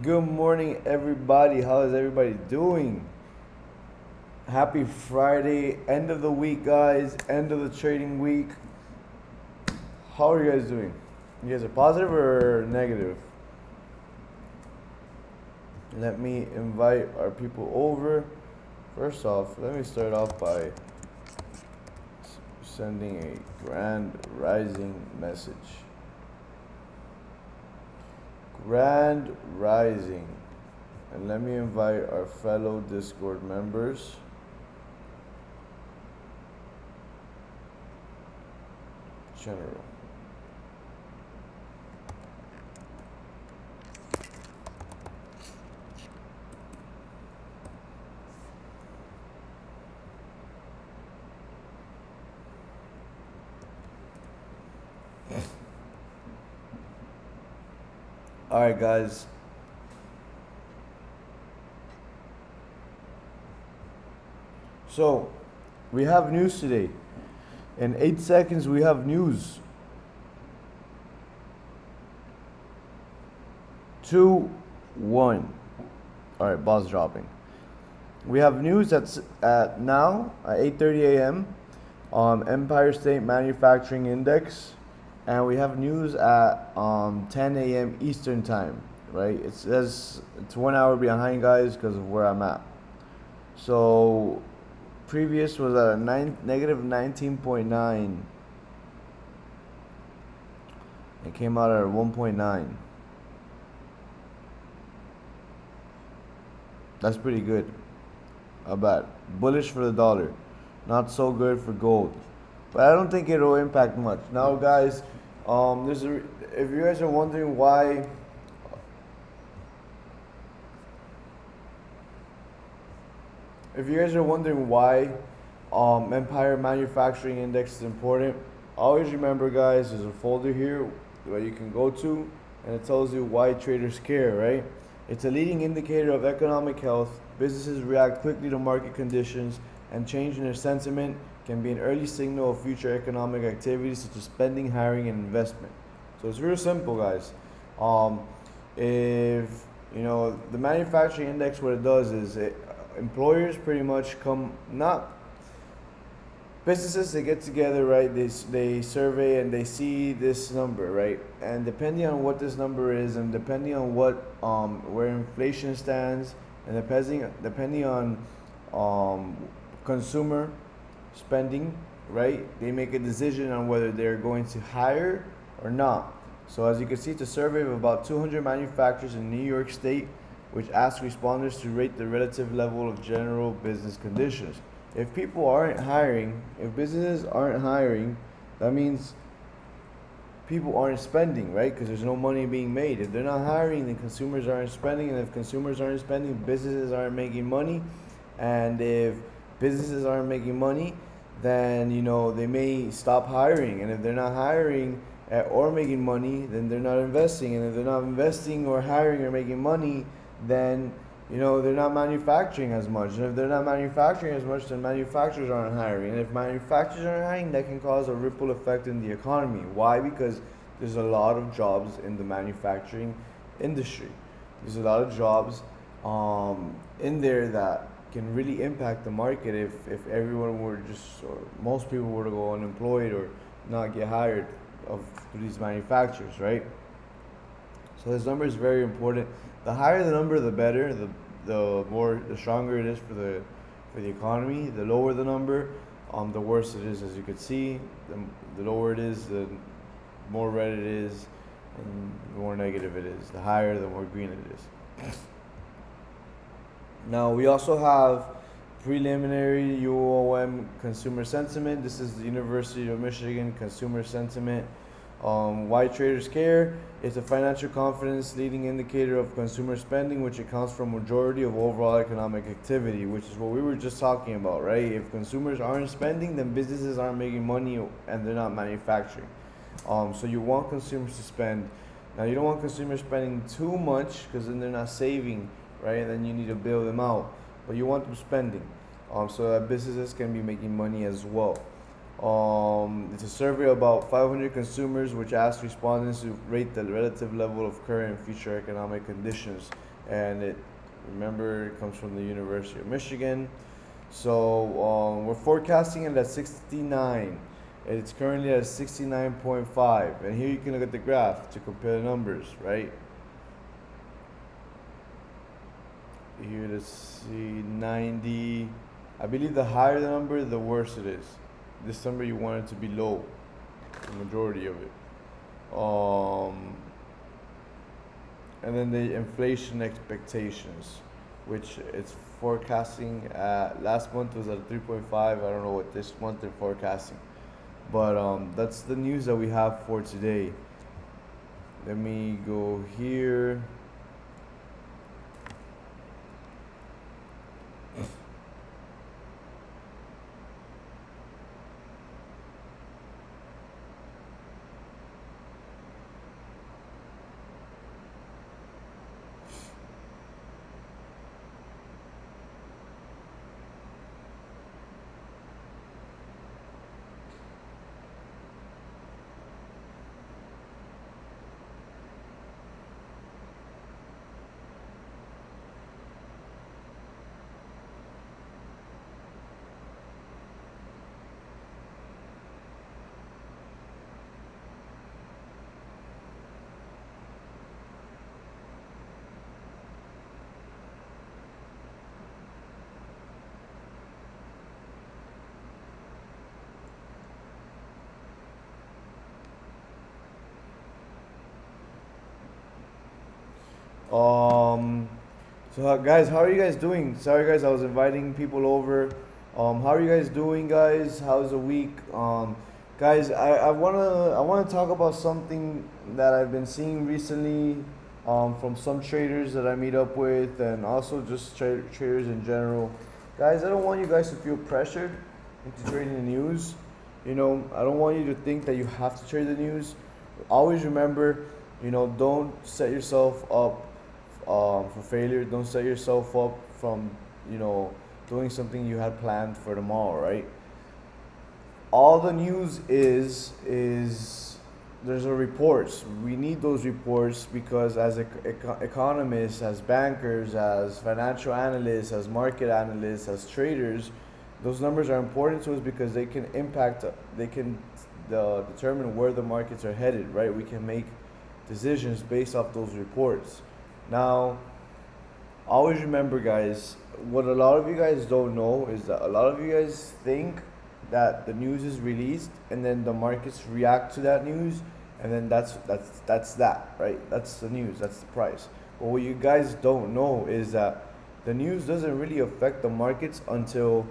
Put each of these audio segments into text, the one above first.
Good morning, everybody. How is everybody doing? Happy Friday, end of the week, guys. End of the trading week. How are you guys doing? You guys are positive or negative? Let me invite our people over. First off, let me start off by sending a grand rising message. Grand rising. And let me invite our fellow Discord members. General. All right, guys. So, we have news today. In 8 seconds, we have news. 2, 1. All right, balls dropping. We have news that's at now at 8:30 a.m. Empire State Manufacturing Index, and we have news at 10 a.m. Eastern time. Right? It says it's 1 hour behind, guys, because of where I'm at. So previous was at a negative 19.9. It came out at 1.9. That's pretty good. Not bad. Bullish for the dollar. Not so good for gold. But I don't think it'll impact much. Now, guys, if you guys are wondering why Empire Manufacturing Index is important, always remember, guys, there's a folder here that you can go to, and it tells you why traders care, right? It's a leading indicator of economic health. Businesses react quickly to market conditions, and change in their sentiment can be an early signal of future economic activities such as spending, hiring, and investment. So it's real simple, guys. If the manufacturing index, what it does is employers pretty much not businesses, they get together, right? They survey and they see this number, right? And depending on what this number is, and depending on what where inflation stands, and depending on consumer spending, right? They make a decision on whether they're going to hire or not. So as you can see, it's a survey of about 200 manufacturers in New York State, which asks respondents to rate the relative level of general business conditions. If people aren't hiring, if businesses aren't hiring, that means people aren't spending, right? Because there's no money being made. If they're not hiring, then consumers aren't spending, and if consumers aren't spending, businesses aren't making money. And if businesses aren't making money, then they may stop hiring. And if they're not hiring or making money, then they're not investing. And if they're not investing or hiring or making money, then they're not manufacturing as much. And if they're not manufacturing as much, then manufacturers aren't hiring. And if manufacturers aren't hiring, that can cause a ripple effect in the economy. Why? Because there's a lot of jobs in the manufacturing industry. There's a lot of jobs in there that can really impact the market if everyone were or most people were to go unemployed or not get hired through these manufacturers, right? So this number is very important. The higher the number, the better. The stronger it is for the economy. The lower the number, the worse it is. As you can see, the lower it is, the more red it is, and the more negative it is. The higher, the more green it is. Now we also have preliminary UOM consumer sentiment. This is the University of Michigan consumer sentiment. Why traders care? It's a financial confidence leading indicator of consumer spending, which accounts for a majority of overall economic activity, which is what we were just talking about, right? If consumers aren't spending, then businesses aren't making money and they're not manufacturing. So you want consumers to spend. Now you don't want consumers spending too much because then they're not saving, right? And then you need to bail them out. But you want them spending, so that businesses can be making money as well. It's a survey about 500 consumers, which asked respondents to rate the relative level of current and future economic conditions. And remember, it comes from the University of Michigan. So we're forecasting it at 69. It's currently at 69.5. And here you can look at the graph to compare the numbers, right? Here, let's see, 90. I believe the higher the number, the worse it is. This number you want it to be low, the majority of it. And then the inflation expectations, which it's forecasting at, last month was at 3.5. I don't know what this month they're forecasting, but that's the news that we have for today. Let me go here. Um, guys, how are you guys doing? Sorry, guys, I was inviting people over. How are you guys doing, guys? How's the week? Guys, I wanna talk about something that I've been seeing recently, from some traders that I meet up with, and also just traders in general. Guys, I don't want you guys to feel pressured into trading the news. I don't want you to think that you have to trade the news. Always remember, don't set yourself up for failure. Don't set yourself up from doing something you had planned for tomorrow, right? All the news is there's a reports. We need those reports because as economists, as bankers, as financial analysts, as market analysts, as traders, those numbers are important to us because they can impact, they can determine where the markets are headed, right? We can make decisions based off those reports. Now, always remember, guys, what a lot of you guys don't know is that a lot of you guys think that the news is released and then the markets react to that news, and then that's that, right? That's the news, that's the price. But what you guys don't know is that the news doesn't really affect the markets until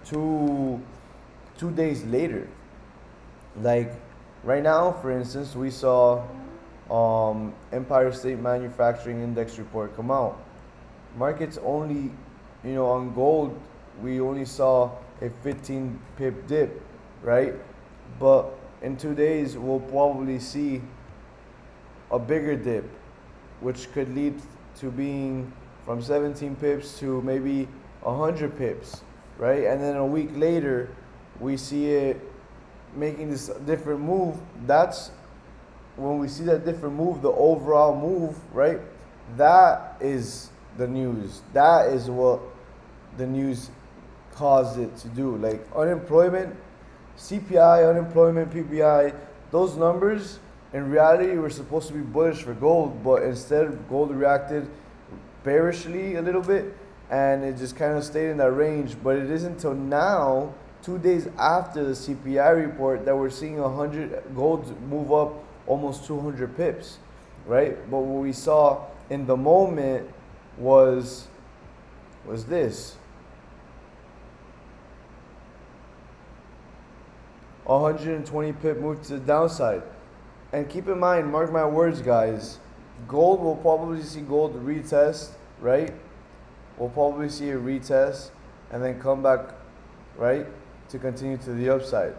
two days later. Like right now, for instance, we saw Empire State Manufacturing Index report come out. Markets only, on gold, we only saw a 15 pip dip, right? But in 2 days, we'll probably see a bigger dip, which could lead to being from 17 pips to maybe 100 pips, right? And then a week later, we see it making this different move. That's when we see that different move, the overall move, right? That is the news. That is what the news caused it to do. Like unemployment, CPI, unemployment, PPI, those numbers in reality were supposed to be bullish for gold, but instead gold reacted bearishly a little bit and it just kind of stayed in that range. But it isn't until now, 2 days after the CPI report, that we're seeing gold move up almost 200 pips, right? But what we saw in the moment was this 120 pip move to the downside. And keep in mind, mark my words, guys, gold will probably see gold retest, right? We'll probably see a retest and then come back, right, to continue to the upside.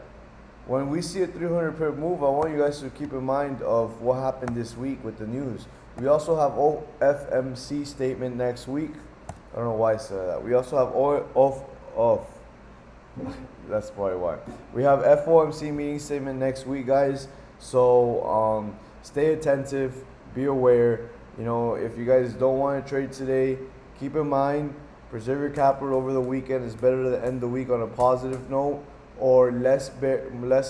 When we see a 300 pip move, I want you guys to keep in mind of what happened this week with the news. We also have FMC statement next week. I don't know why I said that. We also have That's probably why. We have FOMC meeting statement next week, guys. So stay attentive, be aware. You know, if you guys don't want to trade today, keep in mind, preserve your capital over the weekend. It's better to end the week on a positive note or less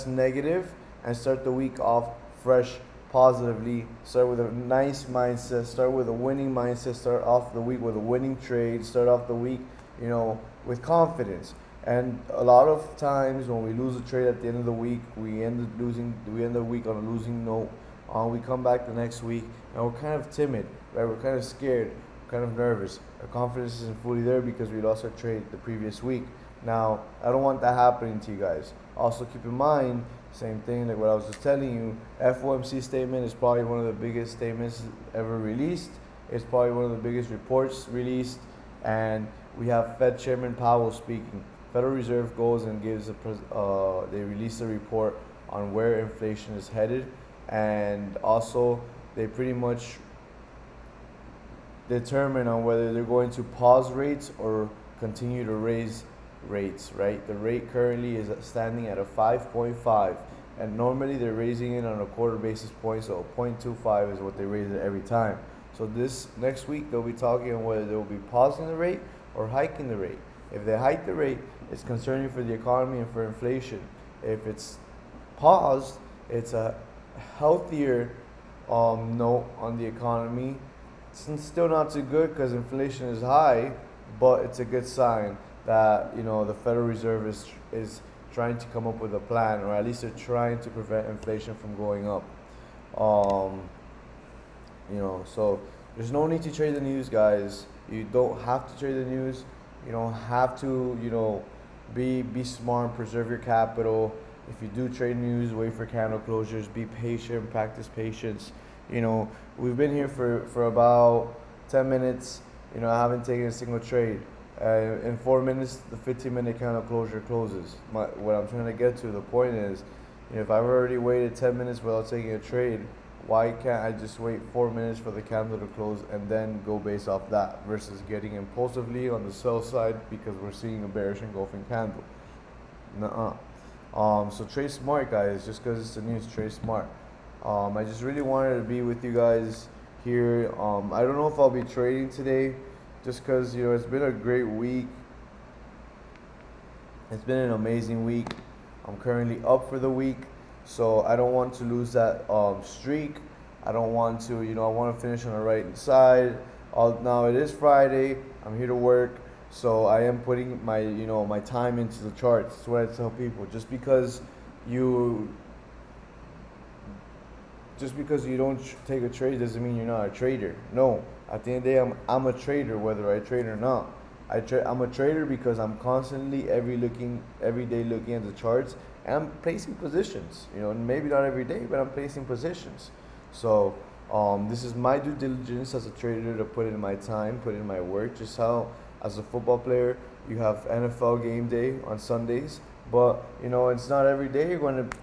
negative, and start the week off fresh, positively. Start with a nice mindset. Start with a winning mindset. Start off the week with a winning trade. Start off the week, you know, with confidence. And a lot of times when we lose a trade at the end of the week, we end the week on a losing note. We come back the next week and we're kind of timid, right? We're kind of scared, kind of nervous. Our confidence isn't fully there because we lost our trade the previous week. Now, I don't want that happening to you guys. Also, keep in mind, same thing like what I was just telling you, FOMC statement is probably one of the biggest statements ever released. It's probably one of the biggest reports released. And we have Fed Chairman Powell speaking. Federal Reserve goes and gives they release a report on where inflation is headed, and also they pretty much determine on whether they're going to pause rates or continue to raise rates, right? The rate currently is standing at a 5.5, and normally they're raising it on a quarter basis point, so 0.25 is what they raise it every time. So this next week they'll be talking on whether they'll be pausing the rate or hiking the rate. If they hike the rate, it's concerning for the economy and for inflation. If it's paused, it's a healthier note on the economy. It's still not too good because inflation is high, but it's a good sign that, you know, the Federal Reserve is trying to come up with a plan, or at least they're trying to prevent inflation from going up. You know, so there's no need to trade the news, guys. You don't have to trade the news. You don't have to, you know, be smart, preserve your capital. If you do trade news, wait for candle closures, be patient, practice patience. You know, we've been here for about 10 minutes. You know, I haven't taken a single trade. In 4 minutes, the 15-minute candle closure closes. What I'm trying to get to, the point is, you know, if I've already waited 10 minutes without taking a trade, why can't I just wait 4 minutes for the candle to close and then go based off that, versus getting impulsively on the sell side because we're seeing a bearish engulfing candle? Nuh-uh. So trade smart, guys. Just because it's the news, trade smart. I just really wanted to be with you guys here. I don't know if I'll be trading today, just because, you know, it's been a great week. It's been an amazing week. I'm currently up for the week. So I don't want to lose that streak. I don't want to, you know, I want to finish on the right side. Now it is Friday. I'm here to work, so I am putting my, you know, my time into the charts. That's what I tell people. Just because you don't take a trade doesn't mean you're not a trader. No, at the end of the day, I'm a trader whether I trade or not. I'm a trader because I'm constantly every day looking at the charts. And I'm placing positions, you know, maybe not every day, but I'm placing positions. So this is my due diligence as a trader, to put in my time, put in my work. Just how, as a football player, you have NFL game day on Sundays, but, you know, it's not every day you're going to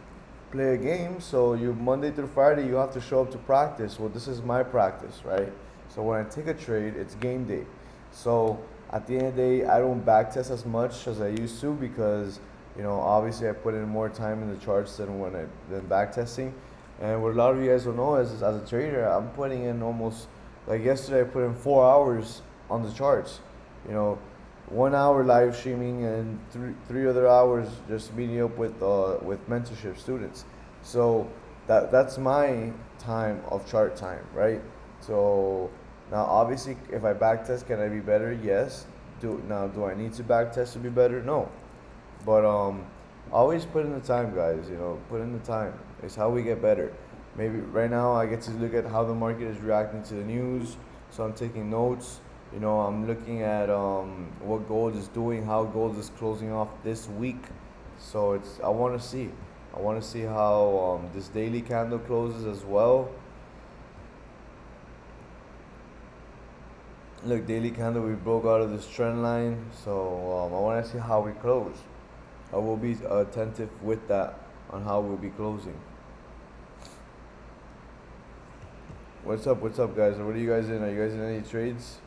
play a game. So you Monday through Friday, you have to show up to practice. Well, this is my practice, right? So when I take a trade, it's game day. So at the end of the day, I don't backtest as much as I used to because, you know, obviously I put in more time in the charts than back testing. And what a lot of you guys don't know is, as a trader, I'm putting in almost, like yesterday I put in 4 hours on the charts. You know, 1 hour live streaming and three other hours just meeting up with mentorship students. So that's my time of chart time, right? So now obviously if I back test, can I be better? Yes. Do I need to back test to be better? No. But always put in the time, guys. You know, put in the time. It's how we get better. Maybe right now I get to look at how the market is reacting to the news, so I'm taking notes. You know, I'm looking at what gold is doing, how gold is closing off this week. So I want to see how this daily candle closes as well. Look, daily candle, we broke out of this trend line, so I want to see how we close. I will be attentive with that on how we'll be closing. What's up, guys? What are you guys in? Are you guys in any trades?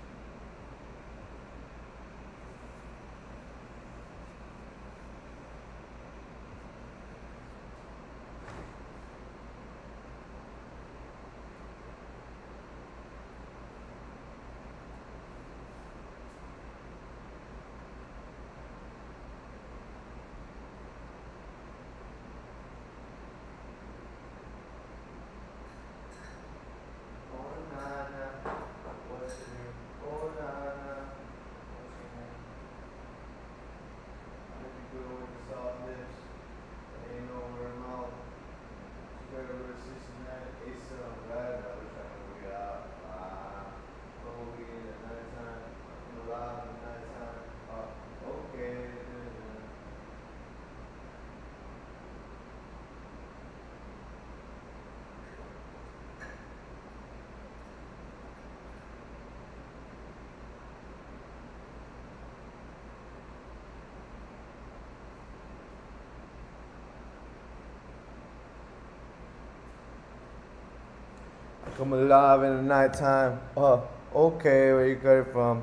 Come alive in the nighttime. Okay, where you got it from?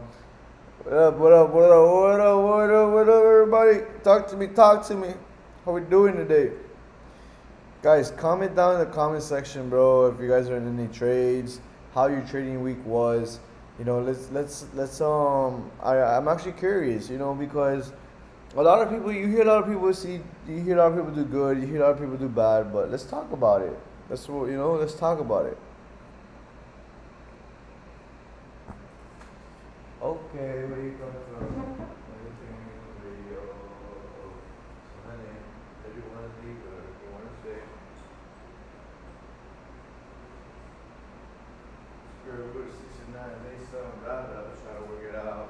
What up, what up, what up, what up, what up, what up, everybody? Talk to me, talk to me. How we doing today? Guys, comment down in the comment section, bro, if you guys are in any trades, how your trading week was. You know, let's I'm actually curious, you know, because a lot of people, you hear a lot of people you hear a lot of people do good, you hear a lot of people do bad, but let's talk about it. That's what, you know, let's talk about it. Okay, where you come from? Anything in the video? Honey, did you want to leave or you want to stay? Screw it, 69, they some blah, try to work it out.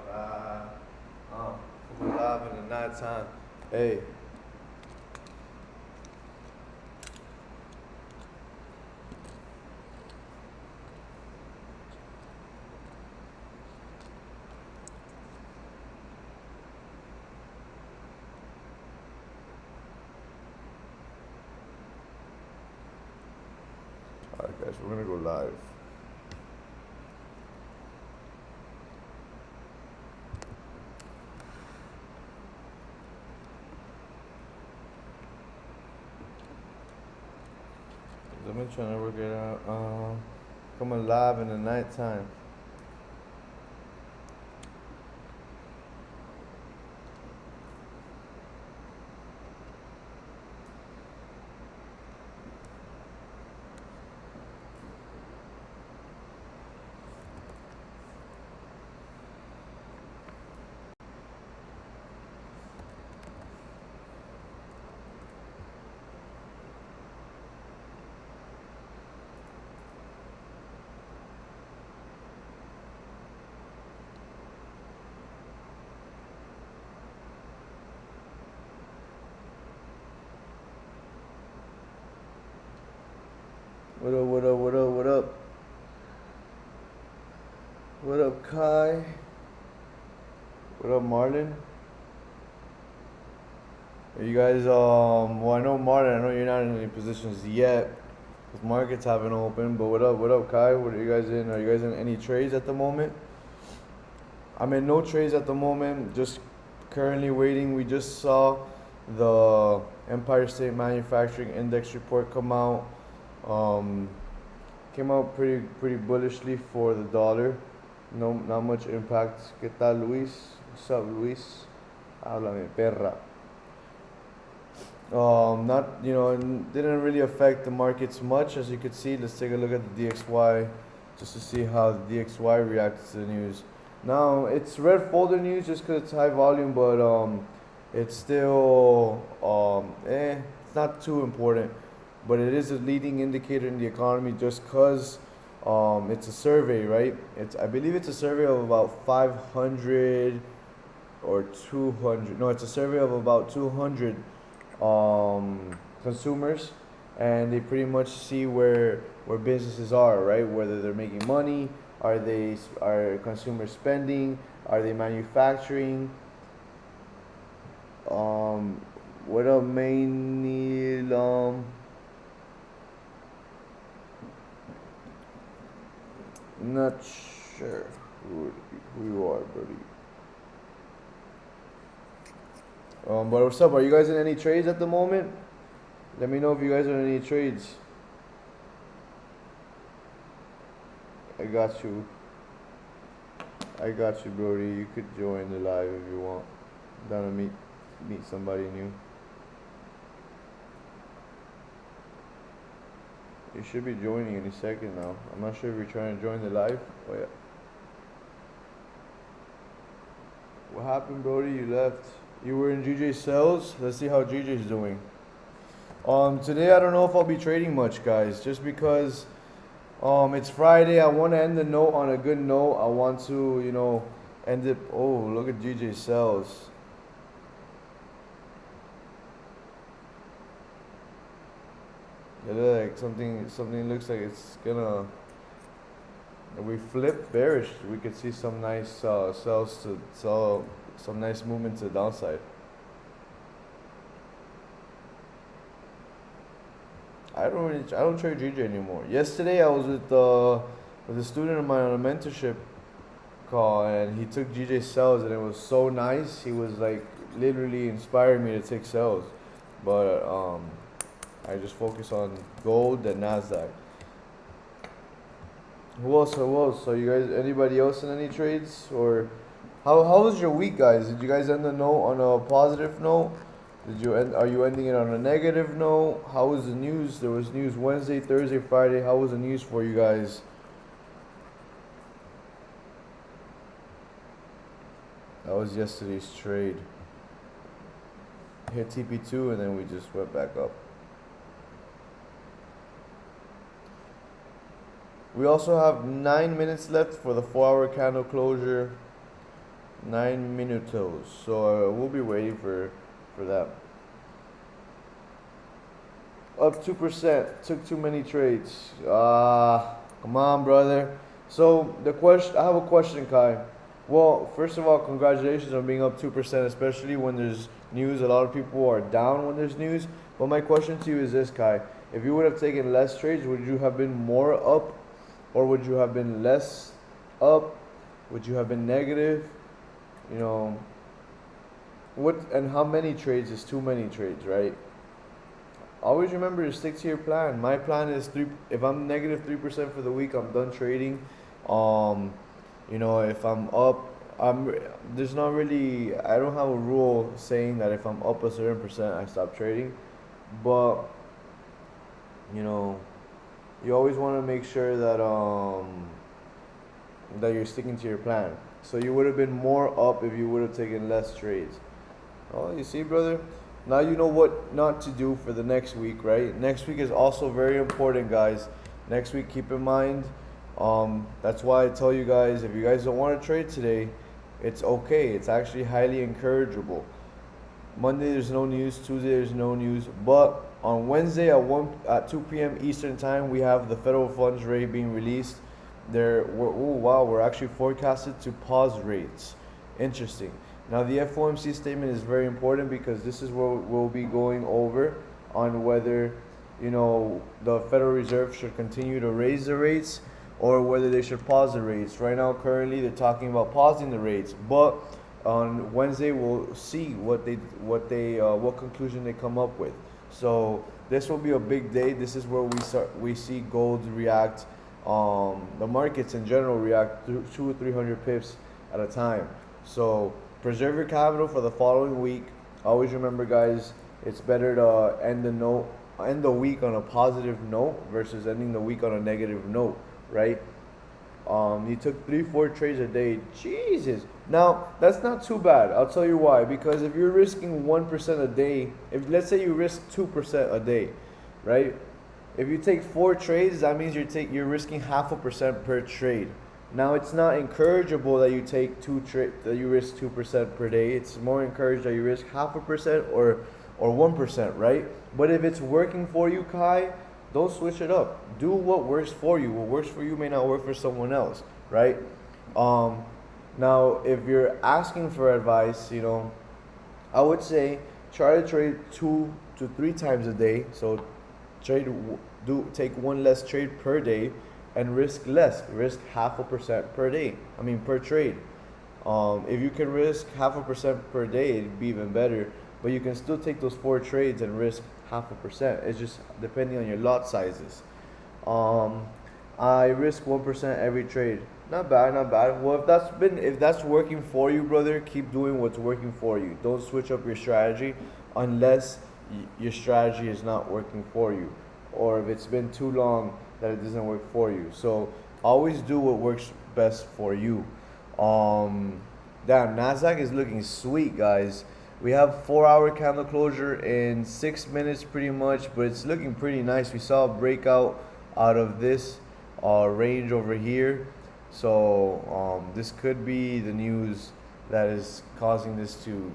We're live in the nighttime. Hey. Alright guys, we're gonna go live. I've been trying to work it out. Coming live in the nighttime. What up, what up, what up, what up? What up, Kai? What up, Marlon? Are you guys, well, I know Marlon, I know you're not in any positions yet, because markets haven't opened, but what up, Kai? What are you guys in? Are you guys in any trades at the moment? I'm in no trades at the moment, just currently waiting. We just saw the Empire State Manufacturing Index report come out. Came out pretty bullishly for the dollar. No, not much impact. ¿Qué tal, Luis? What's up, Luis? Háblame, perra. Not, you know, didn't really affect the markets much, as you could see. Let's take a look at the DXY just to see how the DXY reacts to the news. Now, it's red folder news just because it's high volume, but it's still it's not too important. But it is a leading indicator in the economy just because it's a survey, right? I believe it's a survey of about 500 or 200. No, it's a survey of about 200 consumers, and they pretty much see where businesses are, right? Whether they're making money, are consumers spending, are they manufacturing? What up, main Not sure who you are, buddy. But what's up? Are you guys in any trades at the moment? Let me know if you guys are in any trades. I got you, Brody. You could join the live if you want. Down to meet somebody new. You should be joining any second now. I'm not sure if you're trying to join the live. Oh yeah. What happened, Brody? You left. You were in GJ's sales. Let's see how GJ's doing. Today I don't know if I'll be trading much, guys, just because it's Friday. I want to end the note on a good note. I want to, you know, end it. Oh, look at GJ's sales. It looks like something looks like it's gonna. If we flip bearish, we could see some nice sells to sell, some nice movement to the downside. I don't trade GJ anymore. Yesterday I was with a student of mine on a mentorship call, and he took GJ sells, and it was so nice. He was like literally inspiring me to take sells, but I just focus on gold and Nasdaq. Who else? Who else? So you guys, anybody else in any trades? Or how was your week, guys? Did you guys end the note on a positive note? Did you end? Are you ending it on a negative note? How was the news? There was news Wednesday, Thursday, Friday. How was the news for you guys? That was yesterday's trade. Hit TP2 and then we just went back up. We also have 9 minutes left for the 4-hour candle closure. 9 minutos. So we'll be waiting for that. Up 2%. Took too many trades. Come on, brother. So I have a question, Kai. Well, first of all, congratulations on being up 2%, especially when there's news. A lot of people are down when there's news. But my question to you is this, Kai. If you would have taken less trades, would you have been more up? Or would you have been less up? Would you have been negative? You know, what and how many trades is too many trades, right? Always remember to stick to your plan. My plan is if I'm negative 3% for the week, I'm done trading. You know, if I'm up, there's not really, I don't have a rule saying that if I'm up a certain percent, I stop trading. But, you know, you always want to make sure that that you're sticking to your plan. So you would have been more up if you would have taken less trades. Oh, you see, brother? Now you know what not to do for the next week, right? Next week is also very important, guys. Next week, keep in mind, that's why I tell you guys, if you guys don't want to trade today, it's okay. It's actually highly encourageable. Monday there's no news, Tuesday there's no news, but on Wednesday at 2 p.m. Eastern time, we have the federal funds rate being released. We're actually forecasted to pause rates. Interesting. Now the FOMC statement is very important because this is where we'll be going over on whether, you know, the Federal Reserve should continue to raise the rates or whether they should pause the rates. Right now, currently, they're talking about pausing the rates, but on Wednesday we'll see what conclusion they come up with. So this will be a big day. This is where we see gold react. The markets in general react 200 or 300 pips at a time. So preserve your capital for the following week. Always remember, guys, it's better to end the week on a positive note versus ending the week on a negative note, right? You took 3-4 trades a day. Jesus. Now that's not too bad. I'll tell you why. Because if you're risking 1% a day, if let's say you risk 2% a day, right? If you take 4 trades, that means you're risking 0.5% per trade. Now it's not encourageable that you take that you risk 2% per day. It's more encouraged that you risk 0.5% or 1%, right? But if it's working for you, Kai, don't switch it up. Do what works for you. What works for you may not work for someone else, right? Now if you're asking for advice, you know, I would say try to trade 2 to 3 times a day. So take 1 less trade per day and risk less. Risk 0.5% per day. Per trade. If you can risk 0.5% per day, it'd be even better. But you can still take those 4 trades and risk 0.5%. It's just depending on your lot sizes. I risk 1% every trade. Not bad, not bad. Well, if that's working for you, brother, keep doing what's working for you. Don't switch up your strategy unless your strategy is not working for you, or if it's been too long that it doesn't work for you. So always do what works best for you. Damn, Nasdaq is looking sweet, guys. We have 4-hour candle closure in 6 minutes pretty much, but it's looking pretty nice. We saw a breakout out of this range over here. So this could be the news that is causing this to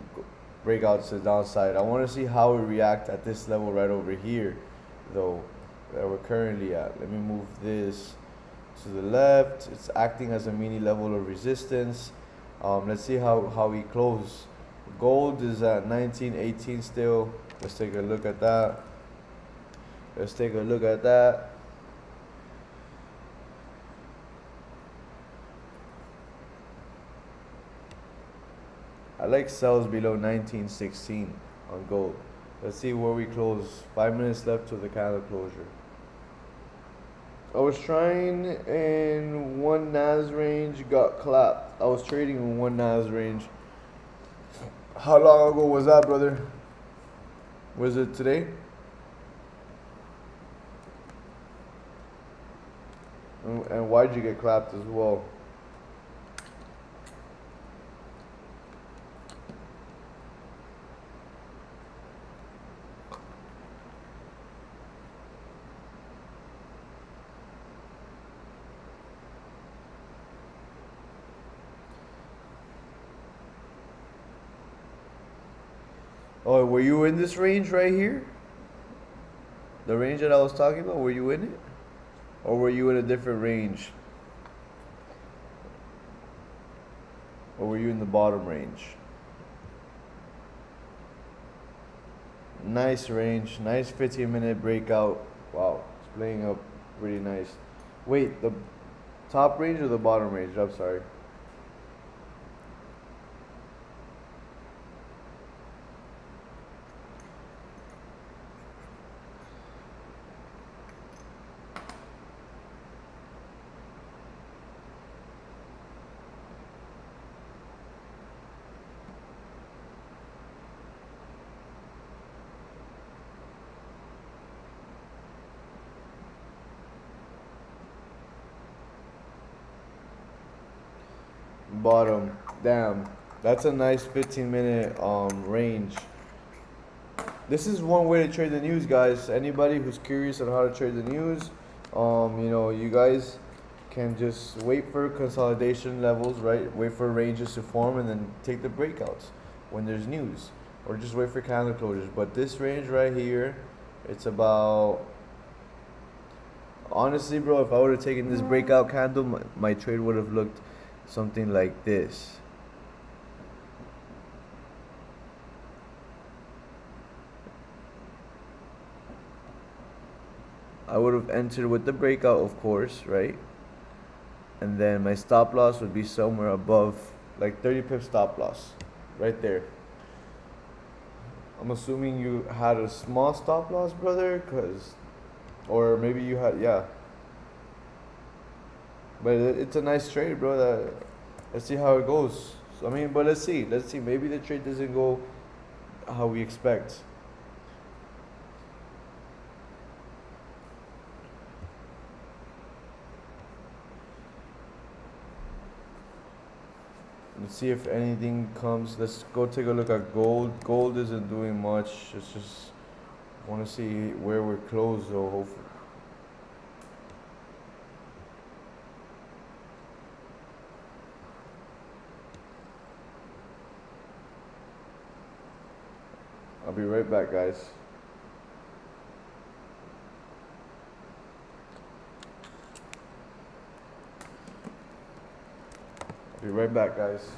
break out to the downside. I want to see how we react at this level right over here, though, that we're currently at. Let me move this to the left. It's acting as a mini level of resistance. Let's see how we close. Gold is at 1918 still. Let's take a look at that. Let's take a look at that. I like sells below 1916 on gold. Let's see where we close. 5 minutes left to the candle closure. I was trying in one NAS range, got clapped. I was trading in one NAS range. How long ago was that, brother? Was it today? And why'd you get clapped as well? Oh, were you in this range right here? The range that I was talking about, were you in it? Or were you in a different range? Or were you in the bottom range? Nice range, nice 15-minute breakout. Wow, it's playing up pretty nice. Wait, the top range or the bottom range? I'm sorry. Bottom. Damn. That's a nice 15-minute range. This is one way to trade the news, guys. Anybody who's curious on how to trade the news, you guys can just wait for consolidation levels, right? Wait for ranges to form and then take the breakouts when there's news, or just wait for candle closures. But this range right here, it's about, honestly, bro, if I would have taken this breakout candle, my trade would have looked something like this. I would have entered with the breakout, of course, right? And then my stop loss would be somewhere above, like 30 pip stop loss, right there. I'm assuming you had a small stop loss, brother, or maybe you had, yeah. But it's a nice trade, bro. Let's see how it goes. So, but let's see. Maybe the trade doesn't go how we expect. Let's see if anything comes. Let's go take a look at gold. Gold isn't doing much. It's just want to see where we're closed, though. Hopefully. I'll be right back, guys. Be right back, guys.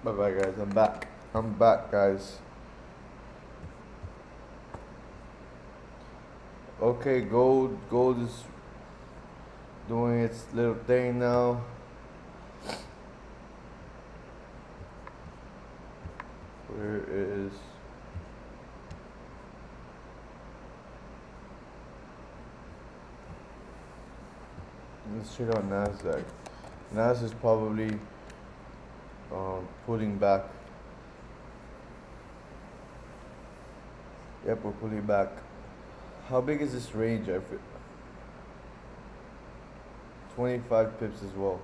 Bye bye, guys. I'm back. I'm back, guys. Okay, gold is doing its little thing now. Where is let's check out Nasdaq. Nasdaq is probably pulling back. Yep, we're pulling back. How big is this range? 25 pips as well.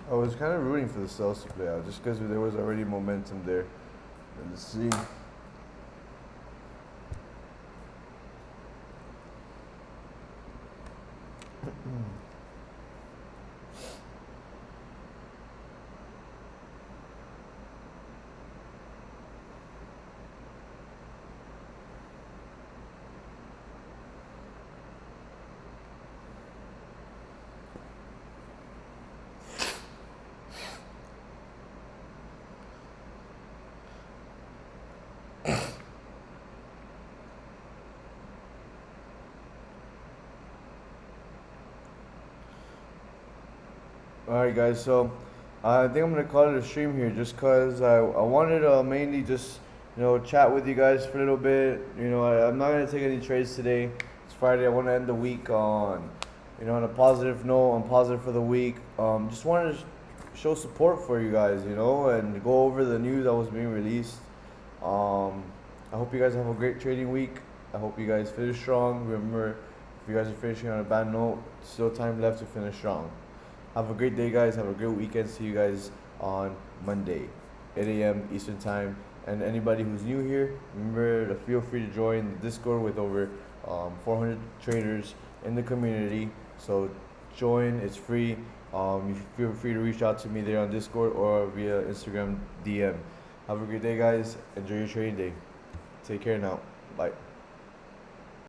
I was kind of rooting for the sales to play out just because there was already momentum there. Let's see. Alright, guys, so I think I'm gonna call it a stream here just because I wanted to mainly just chat with you guys for a little bit. I'm not gonna take any trades today. It's Friday. I want to end the week on on a positive note, on positive for the week. Just wanted to show support for you guys, and go over the news that was being released. I hope you guys have a great trading week. I hope you guys finish strong. Remember, if you guys are finishing on a bad note, still time left to finish strong. Have a great day, guys. Have a great weekend. See you guys on Monday, 8 a.m. Eastern Time. And anybody who's new here, remember to feel free to join the Discord with over 400 traders in the community. So join. It's free. You feel free to reach out to me there on Discord or via Instagram DM. Have a great day, guys. Enjoy your trading day. Take care now. Bye.